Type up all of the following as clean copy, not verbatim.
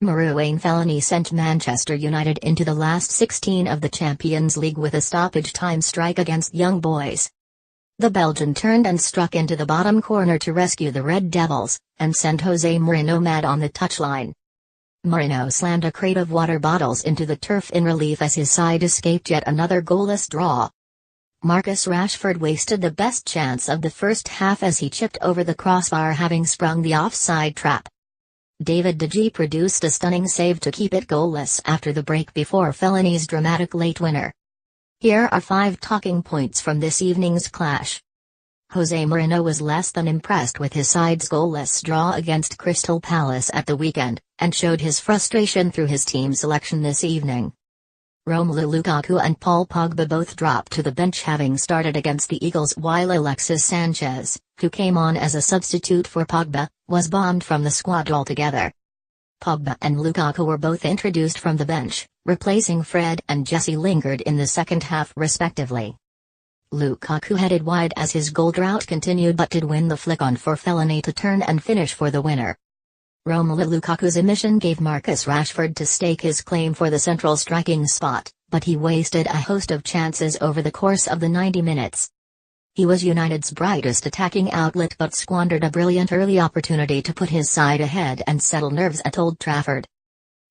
Marouane Fellaini sent Manchester United into the last 16 of the Champions League with a stoppage-time strike against Young Boys. The Belgian turned and struck into the bottom corner to rescue the Red Devils, and sent Jose Mourinho mad on the touchline. Moreno slammed a crate of water bottles into the turf in relief as his side escaped yet another goalless draw. Marcus Rashford wasted the best chance of the first half as he chipped over the crossbar, having sprung the offside trap. David De Gea produced a stunning save to keep it goalless after the break before Fellaini's dramatic late winner. Here are 5 talking points from this evening's clash. Jose Mourinho was less than impressed with his side's goalless draw against Crystal Palace at the weekend, and showed his frustration through his team selection this evening. Romelu Lukaku and Paul Pogba both dropped to the bench, having started against the Eagles, while Alexis Sanchez, who came on as a substitute for Pogba, was bombed from the squad altogether. Pogba and Lukaku were both introduced from the bench, replacing Fred and Jesse Lingard in the second half respectively. Lukaku headed wide as his goal drought continued, but did win the flick on for Fellaini to turn and finish for the winner. Romelu Lukaku's omission gave Marcus Rashford to stake his claim for the central striking spot, but he wasted a host of chances over the course of the 90 minutes. He was United's brightest attacking outlet but squandered a brilliant early opportunity to put his side ahead and settle nerves at Old Trafford.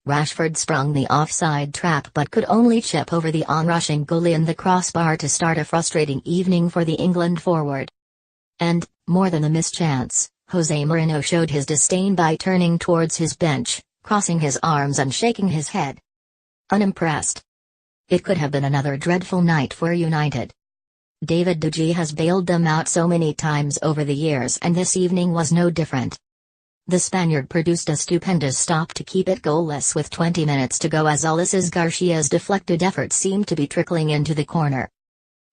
Rashford sprung the offside trap but could only chip over the onrushing goalie and the crossbar to start a frustrating evening for the England forward. And, more than a mischance, Jose Mourinho showed his disdain by turning towards his bench, crossing his arms and shaking his head. Unimpressed. It could have been another dreadful night for United. David De Gea has bailed them out so many times over the years, and this evening was no different. The Spaniard produced a stupendous stop to keep it goalless with 20 minutes to go as Ulises Garcia's deflected effort seemed to be trickling into the corner.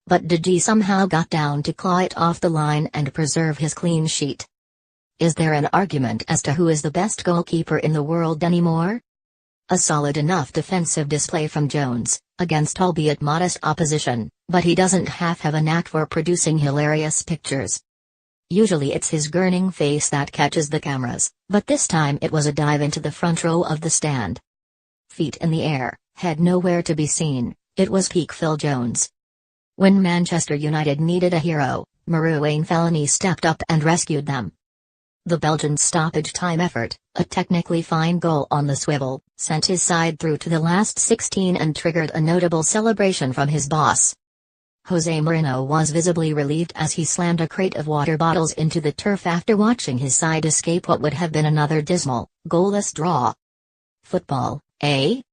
But De Gea somehow got down to claw it off the line and preserve his clean sheet. Is there an argument as to who is the best goalkeeper in the world anymore? A solid enough defensive display from Jones, against albeit modest opposition, but he doesn't have a knack for producing hilarious pictures. Usually it's his grinning face that catches the cameras, but this time it was a dive into the front row of the stand. Feet in the air, head nowhere to be seen, it was peak Phil Jones. When Manchester United needed a hero, Marouane Fellaini stepped up and rescued them. The Belgian stoppage-time effort, a technically fine goal on the swivel, sent his side through to the last 16 and triggered a notable celebration from his boss. Jose Mourinho was visibly relieved as he slammed a crate of water bottles into the turf after watching his side escape what would have been another dismal, goalless draw. Football, eh?